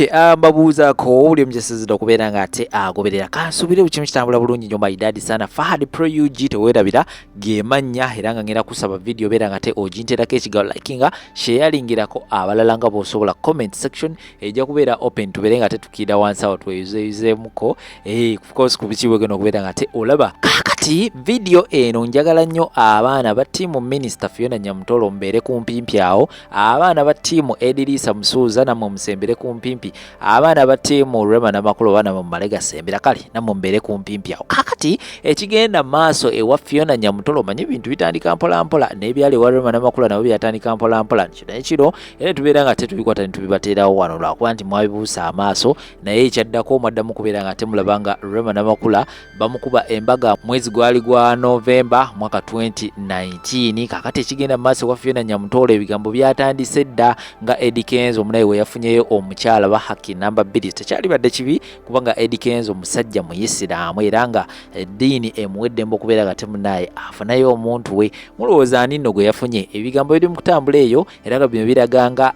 Okay, mbabuuzaako buli omujesezedde okubeera ng'ate agoberera kansuubire bukimu kitambula bulungi nnyo maidadi sana Fahad Pro UG teweerabira ge mannya era nga ngenda kusaba video beera ng'ate oginterako ekigawo likinga sharingirako abalala nga bw'osobola comment section ejja kubeera open tubeere ng'ate tukiira wansi awo tweyuzeyuzeemuko of course ku biki bwegenda okubeera ng'ate olaba kakati video eno njagala nnyo abaana ba ttiimu Minisita Fiona Nyamutoro mbeere kumpimpi awo abaana ba ttiimu Edirisa Musuuza namwe musembere kumpimpi abaana ba ttiimu Rema n'amakulu baana mu malega sembera kale namwe mbeere kumpimpi awo kakati ekigenda maaso ewa Fiona Nyamutoro manyi ebintu bitandika mpola mpola n'ebyali wa Rema n'amakulu nabo byatandika mpola mpola kino ekiro era tubeera nga tetubikwata ne tubibateerawo wano lwakuba nti mwabibuusa amaaso naye ekyaddako mwaddamu kubeera nga temulaba nga Rema n'amakula bamukuba embaga mwezi gwali gwa Novemba mwaka 2019 kakati ekigenda maaso wa Fiona Nyamutoro ebigambo byatandise dda nga Eddie Kenzo omunaye we yafunyeyo omukyala ba haki namba 2 tekyali badde kibi kubanga Eddie Kenzo musajja muyisiraamu era nga eddiini emuweddembe okubeera nga temunaye afunayo omuntu we mulowooza ani nno gwe yafunye ebigambo biri mu kutambula eyo era nga bino biraga nga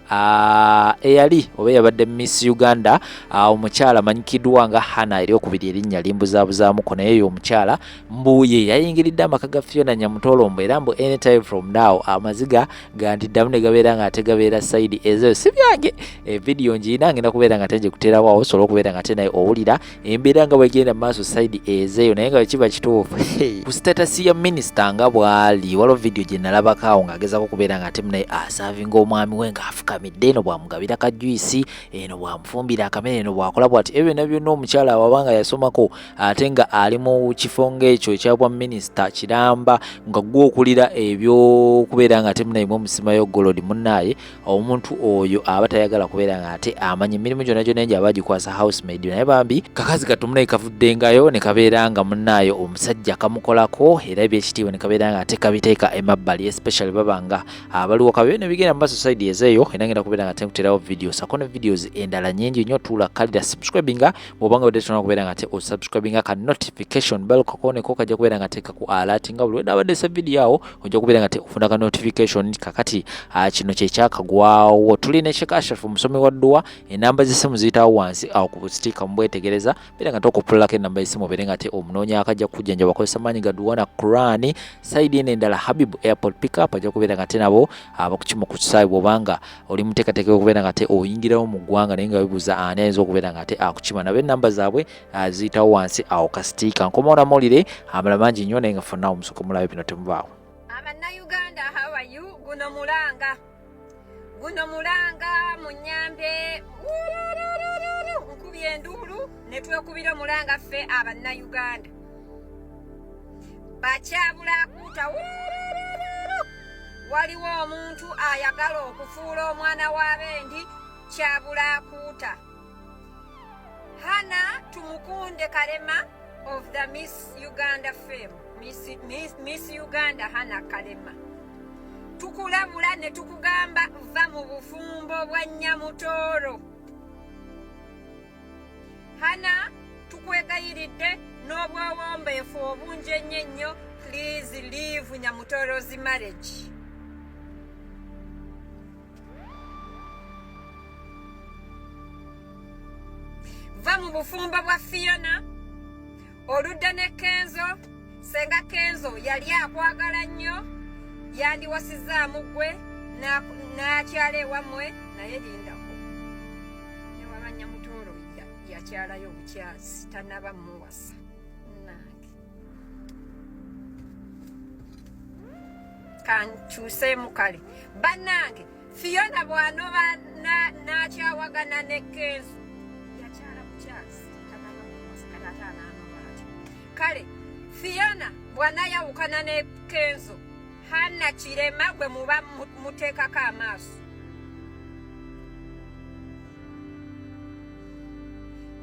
eyali oba yabadde Miss Uganda omukyala amanyikiddwa nga Hana eryokubiri erinnya limbuzaabuzamuko naye eyo omukyala mbuye yayingiridde amaka ga Fiona Nyamutoro mbu era mbu anytime from now amaziga gandiddamu ne gabeera nga ate gabeera side ezo si byange video njina ngenda kubeera nga tenje kuteerawo awo solo kubeera nga tenaye owulira embeera nga bwegenda maaso side ezeeyo naye nga kiba kituufu ku status ya minisita nga bwali waliwo video gye nalabako awo ng'agezaako kubeera nga temunaye asaavinga omwami we ng'afukamidde eno bwamugabira kajuyisi eno bwamufumbira akamere eno bwakola bwati ebyo byonna byonna omukyala wabanga yasomako ate nga ali mu kifo ng'ekyo ekya bwa minisita kiramba nga gw'okulira ebyokubeera nga temunaye mu omusimayo golodi munnaye omuntu oyo aba tayagala kubeera nga ate amanyi emirimu gyonna gyonna enje abagikwasa housemaid naye bambi kakazi katumunaye kavuddengayo ne kabeera nga munnaye omusajja kamukolako era ebyekitiibwa ne kabeera nga ate kabiteeka emabbali especially babanga abaliwo kabe ne bigenda mu society ezeeyo era ngenda kubeera nga tekuterawo video sako ne videos endala nnyingi nnyo tuula kalira subscribinga bw'obanga wedde tona kubeera nga te osubscribinga ka notification bell kakoneko kajja kubeera nga teeka ku alert nga buli wedde abadde sa video awo ojja kubeera nga te ofuna ka notification kakati kino kyekakagwawo tulina ekikashafu omusomi wa dduwa enamba z'essimu ziyitawo wansi awo ku sitika mubwetegereza beera nga tokupululako enamba y'essimu obeere nga te omunoonya akajja kujjanja bakozesa maanyi ga duwa na Quran side eno endala Habib airport pickup ajja kubeera nga te nabo abakukima ku kisaawe bw'obanga oli muteekateeka okubeera nga te oyingirawo mu ggwanga naye nga bibuuza ani ayinza okubeera nga te akukima nabo enamba zaabwe ziyitawo wansi awo kasitika nkomawo namawulire amala mangi nnyo naye nga fonna omusuko mulabe bino temubaawo Abannayuganda how are you guno mulanga mu Nyambe nkubye enduulu ne twekubira mulanga ffe Abannayuganda bakyabulakuuta waliwo omuntu ayagala okufuula omwana w'abendi kyabulakuuta Hana tumukunde Kalema of the Miss Uganda fame Miss Uganda Hana Kalema tukulabula ne tukugamba va mu bufumbo bwa Nyamutoro Hana tukwegayiridde n'obwawombeefu obungi ennyo please leave Nyamutoro's marriage va mu bufumbo bwa Fiona oludda ne Kenzo senga Kenzo yali akwagala nnyo yandiwasizaamu gwe n'akyala ewammwe naye lindako newaba Nyamutoro yakyalayo obukyazi tanaba muwasa nange kankyuseemu kale bannange Fiona bw'anoba n'akyawagana ne Kenzo yakyala bukyazi tanaba muwasa kale ate anaanoba ati kale Fiona bw'anayawukana ne Kenzo Hana kirema gwe muba muteekako amaaso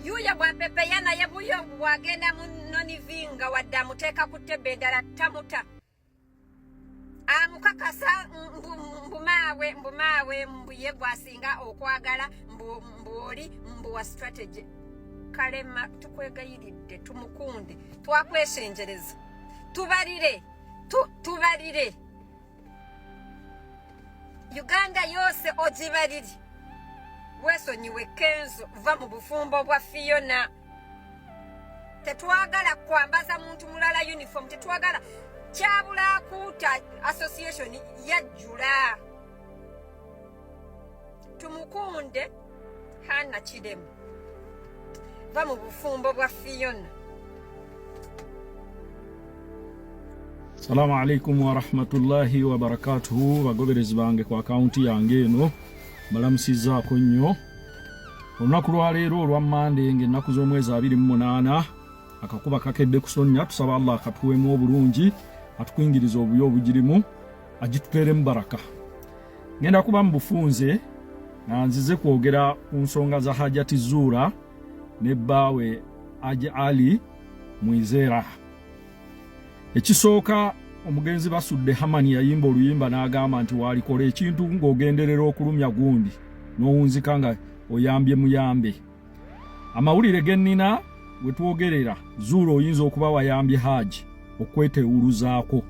yuya bwapepeya naye buyo bwagenda mu nonivinga wadde amuteeka ku ttebe endala tamuta amukakasa mbumaawe mbuye gwasinga okwagala mbwoli mbuwa strategy Kalema tukwegayiridde tumukunde twakwesenjereza tubalire Uganda yose ogibaliri wesonyiwe Kenzo va mu bufumbo bwa Fiona. Tetwagala kwambaza muntu mulala uniform, tetwagala kyabula kuta association yajjula. Tumukunde hana kidemu va mu bufumbo bwa Fiona. Assalamu alaikum wa rahmatullahi wa barakatuhu. Bagoberezi bange kwa akaunti yange eno balamusizaako nnyo. Olunaku lwa leero olwa Monday ng'ennaku z'omwezi 28 akakuba kakedde kusonya, tusaba Allah akatuweemu obulungi, atukuyingiriza obuyo obugirimu, agituteeremu baraka. Ngenda kuba mu bufunze nga nzize kwogera ku nsonga za Hajati Zuura ne bbaawe Haji Ali Mwizera. Ekisooka omugenzi basudde Hamani yayimba oluyimba n'agamba nti walikola ekintu ng'ogenderera okulumya gundi n'owunzika nga oyambye muyambe. Amawulire gennina we twogerera, Zuura oyinza okuba wayambye Haji okweteewuluzaako.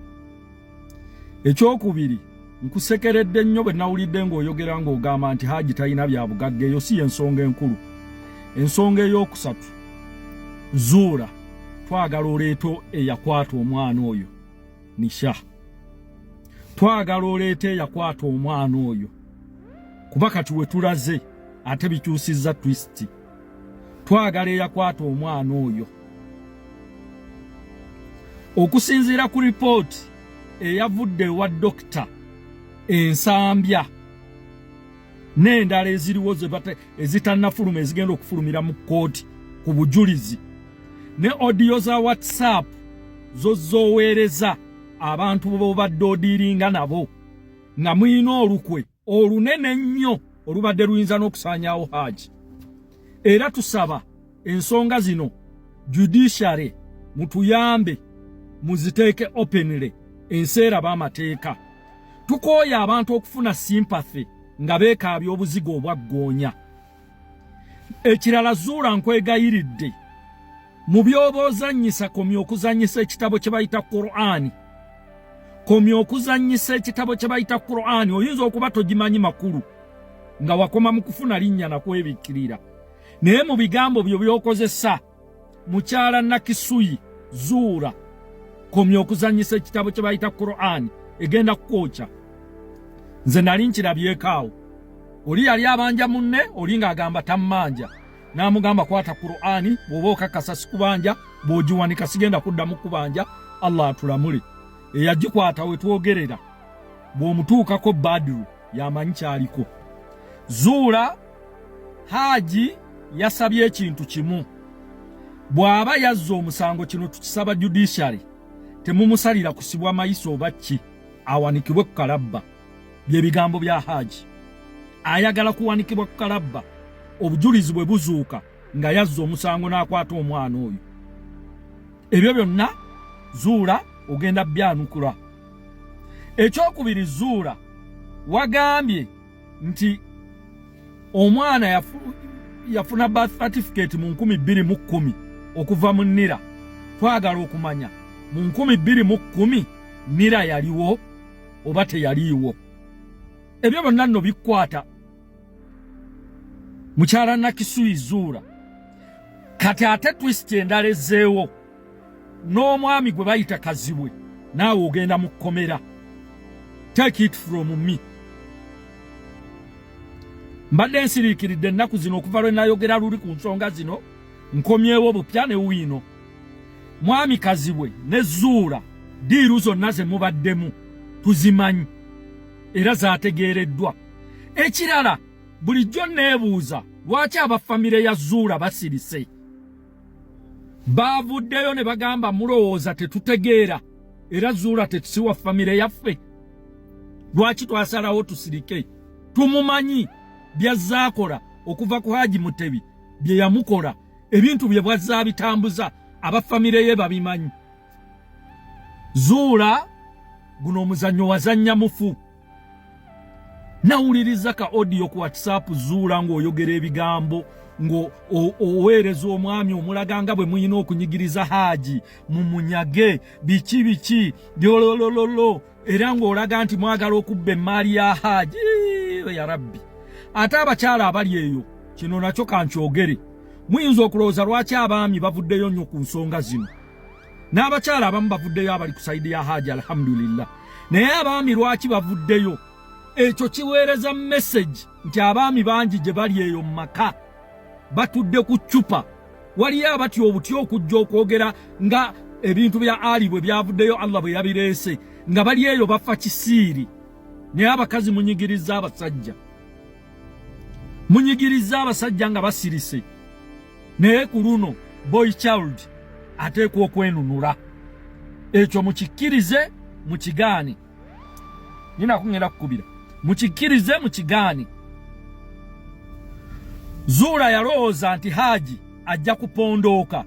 Ekyokubiri, nkusekeredde nnyo bwe nawulidde ng'oyogera ng'ogamba nti Haji talina bya bugagga. Eyo si ensonga enkulu. Ensonga ey'okusatu, Zuura twagala oleeto eyakwata omwana oyo Nisha. Twagala oleeto eyakwata omwana oyo kuba kati we tulaze ate bikyusizza twist. Twagala eyakwata omwana oyo. Okusinziira ku ripooti eyavudde wa dokita ensambya n'endala eziriwo ezitannafuluma ezigenda okufulumira mu kkooti ku bujulizi, ne audio za WhatsApp zoweereza abantu b'obadde odiiringa nabo nga muyina olukwe olunene nnyo olubadde luyinza n'okusaanyaawo Haji. Era tusaba ensonga zino judiciary mutuyambe muziteeke openly enseera b'amateeka. Tukooya abantu okufuna sympathy nga beekaabya obuzigo obwaggoonya. Ekirala, Zuura nkwegayiridde, mu by'oboozannyisa komya okuzannyisa ekitabo kye bayita Qur'ani. Komya okuzannyisa ekitabo kye bayita Qur'ani. Oyinza okuba togimanyi makulu nga wakoma mu kufuna linnya na kwebikkirira. Naye mu bigambo byo by'okozesa, mukyala Nakisuyi, Zuura, komya okuzannyisa ekitabo kye bayita Qur'ani, egenda kukookya. Nze nali nkirabyeko awo. Oli yali abanja munne, oli ng'agamba tammanja. N'amugamba kwata Qur'ani, bw'oba okakasa sikubanja, bw'ogiwanika sigenda kuddamu kubanja, Allah atulamule. Eyagikwata we twogerera, bw'omutuukako Badru yamanyi kyaliko. Zuura, Haji yasabye ekintu kimu. Bw'aba yazza omusango kino tukisaba judiciary, temumusalira kusibwa mayisa oba ki, awanikibwe ku kalabba. Bye bigambo bya Haji. Ayagala kuwanikibwa ku kalabba obujulizi bwe buzuuka nga yazza omusango n'akwata omwana oyo. Ebyo byonna Zuura ogenda byanukula. Ekyokubiri, Zuura wagambye nti omwana yafuna birth certificate mu 2010 okuva mu Nira. Twagala okumanya mu 2010 Nira yaliwo oba teyaliiwo. Ebyo byonna nno bikwata mukyala Nakisuyi Zuura. Kati ate twist endala ezzeewo, n'omwami gwe bayita Kazibwe naawe ogenda mu kkomera. Take it from me. Mbadde nsiriikiridde ennaku zino okuva lwe nayogera luli ku nsonga zino, nkomyewo bupya ne wiino. Mwami Kazibwe ne Zuura diiru zonna ze mubaddemu tuzimanyi era zaategeereddwa. Ekirala, bulijjo neebuuza lwaki abafamire ya Zuura basirise. Baavuddeyo ne bagamba mulowooza tetutegeera era Zuura tetusiwa famire yaffe. Lwaki twasalawo tusirike? Tumumanyi byazaakola okuva ku Haji Mutebi, bye yamukola, ebintu bye bwazza bitambuza, abafamire ye babimanyi. Zuura, guno omuzannyo wazannya mufu. Nawuliriza ka audio ku WhatsApp Zuura ng'oyogera ebigambo ng'oweereza omwami omulaganga bwe muyina okunyigiriza Haji mumunyage biki byolololo era ng'olaga nti mwagala okubba emmaali ya Haji. Ya Rabbi, ate abakyala abali eyo kino nakyo kankyogere muyinza okulowooza lwaki abaami bavuddeyo nnyo ku nsonga zino n'abakyala abamu bavuddeyo abali ku sayidi ya Hajji alhamdulillah naye abaami lwaki bavuddeyo ekyo kiweereza message nti abaami bangi gye bali eyo mu maka batudde ku ccupa waliyo abatya obutya okujja okwogera nga ebintu bya Ali bwe byavuddeyo Allah bwe yabireese nga bali eyo bafa kisiiri naye abakazi munyigiriza abasajja nga basirise naye ku luno boy child ateekwa okwenunula ekyo mukikkirize mukigaane nina kungenda kukubira mukikkirize mukigaane Zuula yalowooza nti Haji ajja kupondooka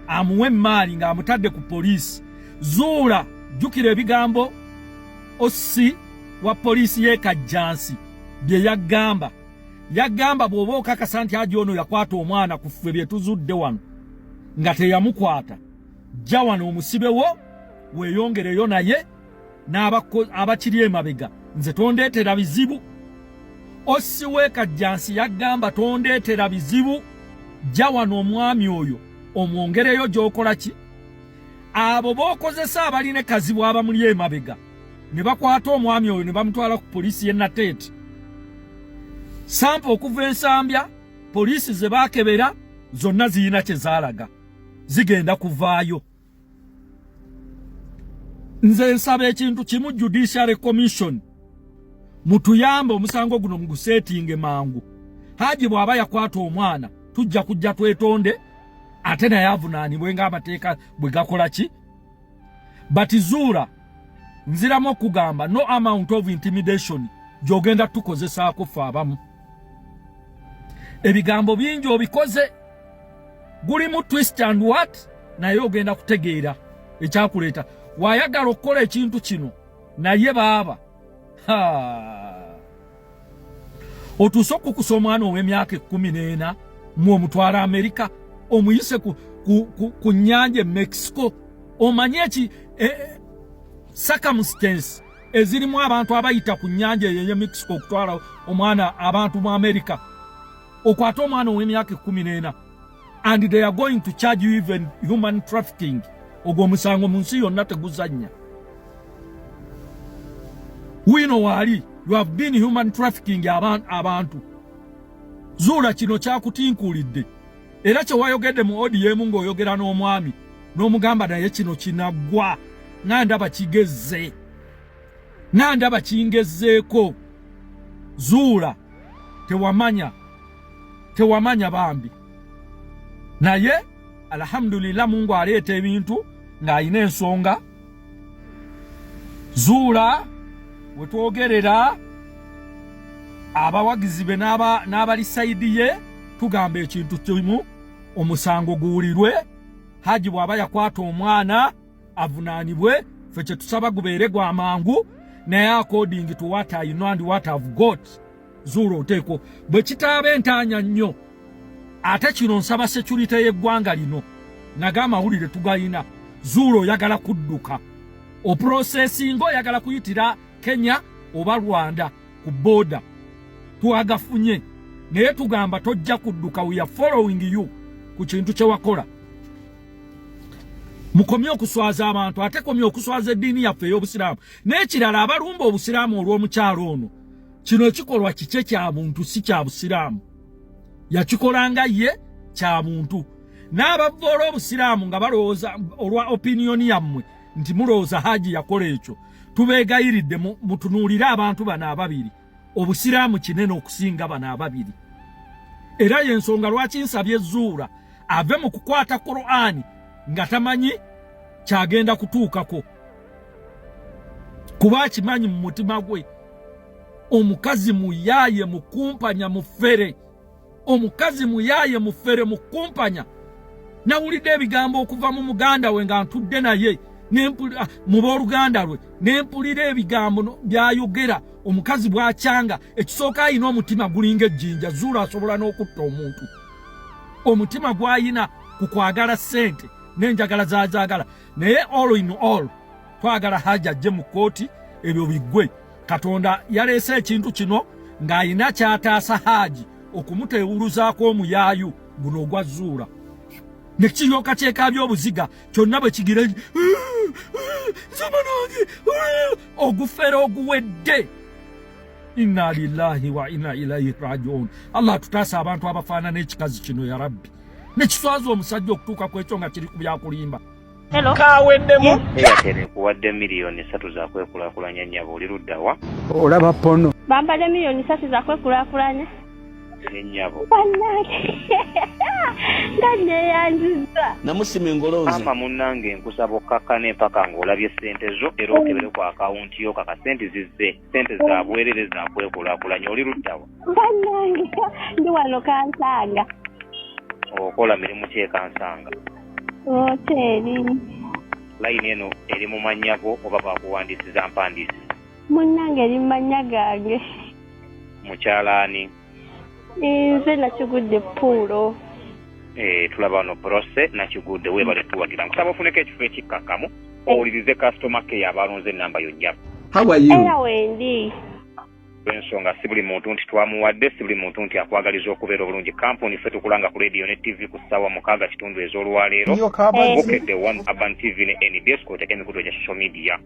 amuwe emmaali ng'amutadde ku poliisi. Zuula jjukira ebigambo ossi wa poliisi y'e Kajjansi bye yagamba bw'oba okakasa nti Haji ono yakwata omwana ku ffe bye tuzudde wano nga teyamukwata jja wano omusibewo weeyongereyo naye n'abakiri emabega nze tondeetera bizibu. Ossi w'e Kajjansi yagamba tondeetera bizibu jja wano omwami oyo omwongereyo gy'okola ki. Abo b'okozesa abalina kazibu abamuli emabega ne bakwata omwami oyo ne bamutwala ku poliisi y'e Nateete. Sampo okuva ensambya poliisi ze baakebera zonna ziyina kye zaalaga zigenda kuvaayo. Nze nsaba ekintu kimu Judiciary Commission mutuyambe omusango guno muguseetinge mangu. Haji bw'aba yakwata omwana tujja kujja twetonde ate naye avunaanibwe ng'amateeka bwe gakola ki. But Zuula nziramu okugamba no amount of intimidation gy'ogenda tukozesaako ffe abamu. Ebigambo bingi obikoze gulimu twist and what naye ogenda kutegeera ekyakuleeta waayagala okukola ekintu kino naye baaba otuuse okukusa omwana ow'emyaka 14 omutwala Amerika omuyise ku nnyanja Mexico omanye eki circumstance ezirimu abantu abayita ku nnyanja eyo ye Mexico okutwala omwana abantu mu Amerika okwata omwana ow'emyaka 14 and they are going to charge you even human trafficking. Ogwo omusango mu nsi yonna teguzannya. Wino wali you have been human trafficking abantu. Zuula kino kyakutinkulidde era kye wayogedde mu ODM ng'oyogera n'omwami n'omugamba naye kino kinaggwa nandaba kingezzeeko. Zuula tewamanya bambi naye alhamdulillah Mungu aleeta ebintu ng'ayina ensonga. Zuula wetwogerera abawagizi be n'abali sayidi ye tugamba ekintu kimu omusango guwulirwe. Haji bw'aba yakwata omwana avunaanibwe ffe kye tusaba gubeere gwa mangu naye according to what I know and what I've got. Zuula oteeko bwe kitaaba entaanya nnyo ate kino nsaba security y'eggwanga lino naga amawulire tugayina. Zuula oyagala kudduka oprocessing oyagala kuyitira Kenya oba Rwanda ku border twagafunye naye tugamba tojja kudduka. We are following you ku kintu kye wakola. Mukomye okuswaza abantu ate komye okuswaza eddiini yaffe ey'Obusiraamu n'ekirala abalumba Obusiraamu olw'omukyalo ono. Kino kikolwa kike kya muntu si kya Busiraamu. Yakikolanga ye kya muntu. N'abavoola Obusiraamu nga balowooza olwa opinion yammwe nti mulowooza Haji yakola ekyo. Tubeegayiridde mutunuulire abantu bano ababiri. Obusiraamu kinene okusinga bano ababiri. Era y'ensonga lwaki nsabye Zuula ave mu kukwata Qur'ani nga tamanyi kyagenda kutuukako. Kuba akimanyi mu mutima gwe omukazi muyaaye mukumpanya mufere. Omukazi muyaaye mufere mukumpanya. Nawulidde ebigambo okuva mu muganda we nga ntudde naye mu booluganda lwe nempulira ebigambo byayogera omukazi bw'akyanga ekisooka ayina omutima gulinga ejjinja. Zuula asobola n'okutta omuntu. Omutima gw'ayina ku kwagala ssente n'enjagala z'azaagala naye all in all twagala Haji ajje mu kkooti ebyo biggwe. Katonda yaleese ekintu kino ng'ayina kyataasa Haji okumuteewuluzaako omuyaayu guno ogwazzuula ne kiryoka kyekaabya obuziga kyonna bwe kigira samanange ogufera oguwedde. Inna lillahi wa inna ilaihi rajiun. Allah tutaasa abantu abafaanana ekikazi kino ya Rabbi ne kiswaza omusajja okutuuka ku ekyo nga kiri ku byakulimba. Hello. Kaweddemu. Airtel kuwadde miliyoni 3 za kwekulaakulanya nnyabo oli luddawa? Olaba pono. Bampadde miliyoni 3 za kwekulaakulanya. Ennyabo. Nga neyanziza. Namusima engolonzi. Ama munnange nkusaba okkakkane mpaka ng'olabye ssente zo era okebere ku akawunti yo kaka ssente zizze. Ssente za bwerere za kwekulaakulanya oli luddawa? Bannange ndi wano Kansanga. Okola mirimu ki Kansanga? Hoteri. Layini eno eri mu mannyako oba bakuwandiisiza mpandiisi? Munnange eri mu mannya gange. Mukyalaani? Nze nakigudde Puulo. Tulaba wano Brose nakigudde weebale tuwagira. Nkusaba ofuneko ekifo ekikkakkamu owulirize customer care abalonze ennamba yo nnyabo. How are you? Era wendi. Ensonga si buli muntu nti twamuwadde, si buli muntu nti akwagaliza okubeera obulungi. Kampuni ffe tukulanga ku radio ne TV ku ssaawa 6 kitundu ez'olwaleero. Bukedde One Urban TV ne NBS kwoteka emikutu gya social media.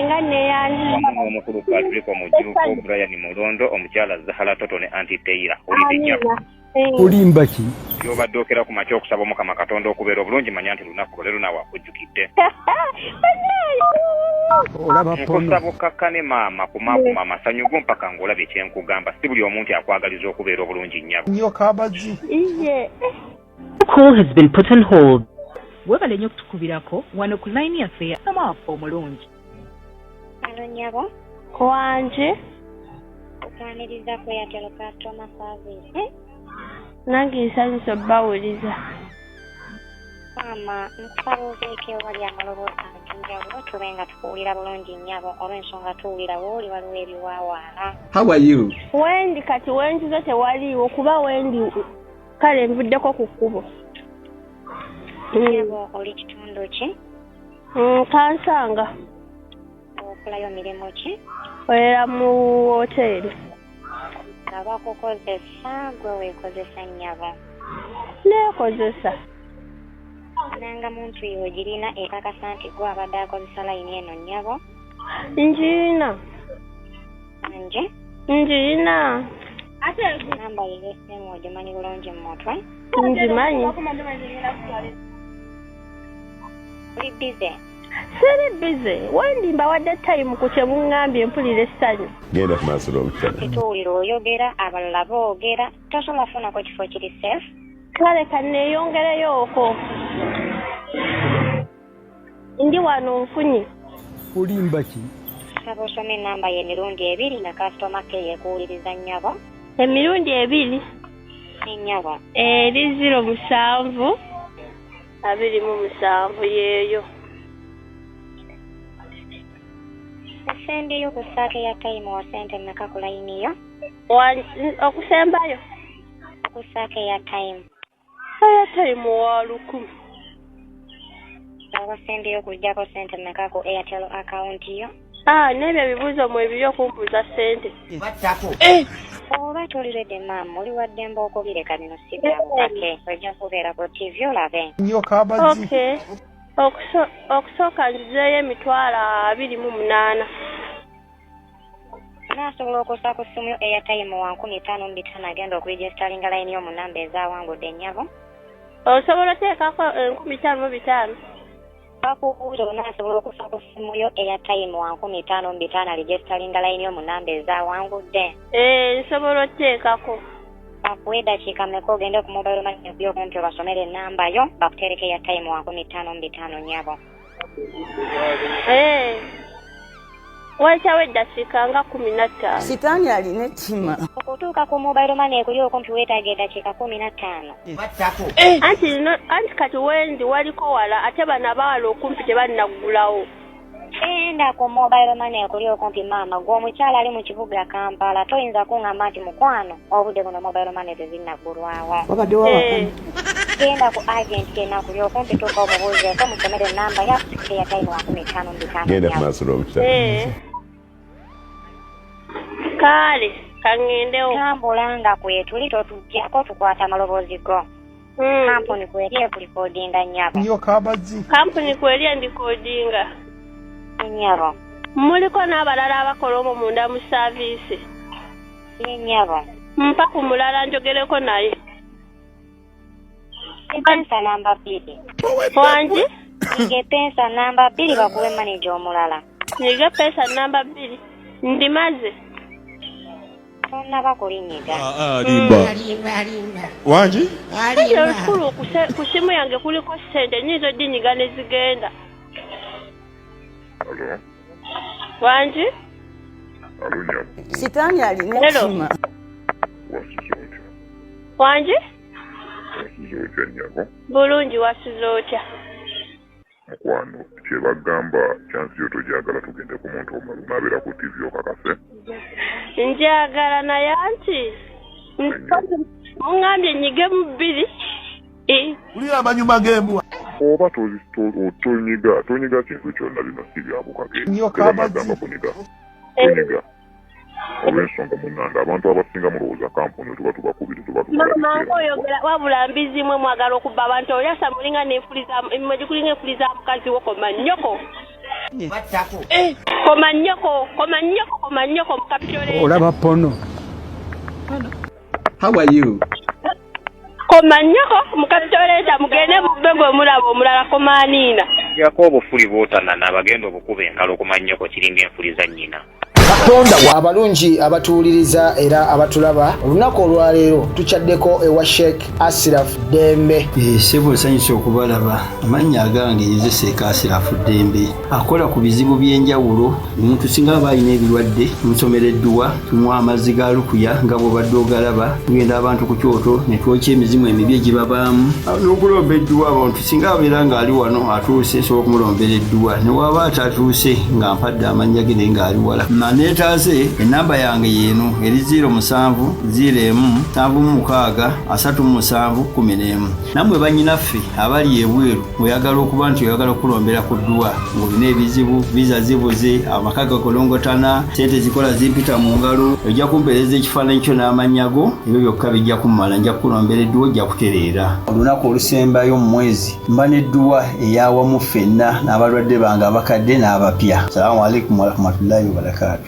Nga neyanziza. Wamu n'omukulu Patrick Omujuko, Brian Mulondo, omukyala Zahara Toto ne Auntie Teira. Olidde nnyabo. Kulimba ki? Gy'obadde okera ku makya okusaba Mukama Katonda okubeera obulungi, manya nti lunaku olwo naawe akujjukidde. Olaba pono. Nkusaba okkakkane maama kumaakuuma amasanyu go mpaka ng'olabye kyenkugamba. Si buli omuntu akwagaliza okubeera obulungi nnyabo. Nnyo kabazi. Iye. Call has been put on hold. Webale nnyo kutukubirako wano ku line yaffe ya Amaafa omulungi. Alo nnyabo. Kwanje. Okwaniriza ku Airtel customer service. Nange nsanyusa obbawuliza. Maama nkusaba oteeke wali amaloboozi ag'enjawulo tube nga tukuwulira bulungi nnyabo olw'ensonga tuwulira wooli waliwo ebiwaawaala. How are you? Wendi kati wenzizo tewaliiwo kuba wendi kale nvuddeko ku kkubo. Nnyabo oli kitundu ki? Kansanga. Okolayo mirimu ki? Olera mu hoteri. Nga bakukozesa gwe weekozesa nnyabo. Neekozesa. Nanga muntu yo girina ekakasa nti gwe abadde akozesa layini eno nnyabo? Ngiina. Anje? Ngiina. Namba y'essimu ogimanyi bulungi mu mutwe? Ngimanyi. Oli bize? Siri bize. Wendi mbawadde time ku kye muŋŋambye mpulira essanyu. Genda ku maaso n'okukyala. Kituwulira oyogera abalala boogera tosobola kufunako kifo kiri safe. Kale kanneeyongereyo okwo. Ndi wano nfunye. Kulimba ki? Saba osome ennamba y'emirundi 2 nga customer care ekuwuliriza nnyabo. Emirundi 2. Nnyabo. Eri 07 27 yeeyo. Asendeyo ku ssaako ya time wa ssente mmeka ku layini yo? Okusembayo? Ku ssaako ya time. Time wa 1000. Abasendeyo kujjako ssente mmeka ku Airtel account yo? N'ebyo ebibuuzo mwe ebiri okumpuuza ssente. Oba toliredde maama oli wa ddembe okubireka bino si bya bukake ojja kubeera ku TV olabe. Nnyo kabazi. Okay. Okusooka nzizeeyo 28,000. Naasobola okussa ku ssimu yo airtime wa 15 agenda okuregistaringa layini yo mu nnamba ezaawangudde nnyabo. Osobola oteekako 15,500. Bakubuuza onaasobola okussa ku ssimu yo airtime wa 15 registaringa layini yo mu nnamba ezaawangudde. Nsobola oteekako. Bakuwa eddakiika mmeka ogende ku mobile money yo kumpi obasomere ennamba yo bakutereka airtime wa 15 nnyabo. Wayitawo eddakiika nga 15. Sitaani alina ekima. Okutuuka ku mobile money ekuli okumpi weetaaga eddakiika 15. Anti kati wendi waliko wala ate bano abawala okumpi tebannaggulawo. Genda ku mobile money ekuli okumpi maama gwe omukyala ali mu kibuga Kampala toyinza kuŋŋamba nti mukwano obudde buno mobile money tezinnaggulwawo. Wabadde wawa. Genda ku agent yena kuli okumpi tuuka omubuuzeeko musomere ennamba ya airtime wa 15. Genda ku maaso n'okukyala. Kale kangendewo tambula nga kwetuli totujjako tukwata amaloboozi go kampuni kweri ekulikodinga nnyabo Yo kabazi. kampuni kweri endikodinga nnyabo muliko n'abalala abakola omwo munda mu saavisi nnyabo mpa ku mulala njogereko naye pensa namba 2 wangi nge pensa namba 2 bakuwe manager omulala nyiga pesa namba 2 ndimaze tonna bakulinyiga limba wangi kulu ku simu yange kuliko sente nyizo dinyiga ne zigenda wangi Sitani alina ekima. wangi bulungi wasuze otya mukwano kyebagamba kyansi yo tojagala tugende ku muntu omalu nabeera ku TV okakase njagala naye anti muŋambye nyige mu 2 ulira amanyuma g'embwa oba tonyiga kintu kyonna bino si byabukagamba kuniga tonyiga olw'ensonga munanda abantu abasinga mulowooza kampuni tuba tubakubiri mangu oyogera wabula mbizimwe mwagala okubba abantu oyasa mulinga mwegikulinga enfuliza mukazi wo koma nnyoko koma nnyoko mukapitole Olaba pono. how are you koma nnyoko mukapitoleta mugende mubbe gwe mulaba omulala komaaniina yako obufuli bw'otanana bagenda obukuba engalo okumannyoko kiringa enfuliza nnyina Katonda abalungi abatuwuliriza era abatulaba olunaku olwaleero tukyaddeko ewa Sheikh Asiraf Dembe. Sebo nsanyusa okubalaba amannya agange Seeka Asiraf Dembe akola ku bizibu by'enjawulo omuntu singa aba alina ebirwadde musomereddwa tumuwa amazzi ga lukuya nga bw'obadde ogalaba tugenda abantu ku kyoto ne twokya emizimu emibi egibabaamu n'okulomba edduwa abantu singa abeera ng'ali wano atuuse sobola okumulombera edduwa ne waba atatuuse nga mpadde amannya ge naye ng'ali wala neetaase enamba yange yeeno eri 0707763711 nammwe bannyinaffe abali ebweru oyagala okuba nti oyagala okulombera ku dduwa ng'olina ebizibu viza zibuze amaka gakolongotana sente zikola zimpita mu ngalo ojja kumpeereza ekifaananyi kyo n'amannya go ebyo byokka bijja kummala nja kukulombera edduwa ojja kutereera olunaku olusembayo mu mwezi mba n'edduwa eyawamu ffenna n'abalwadde bange abakadde n'abapya salaamu alaikum warahmatullahi wabarakatu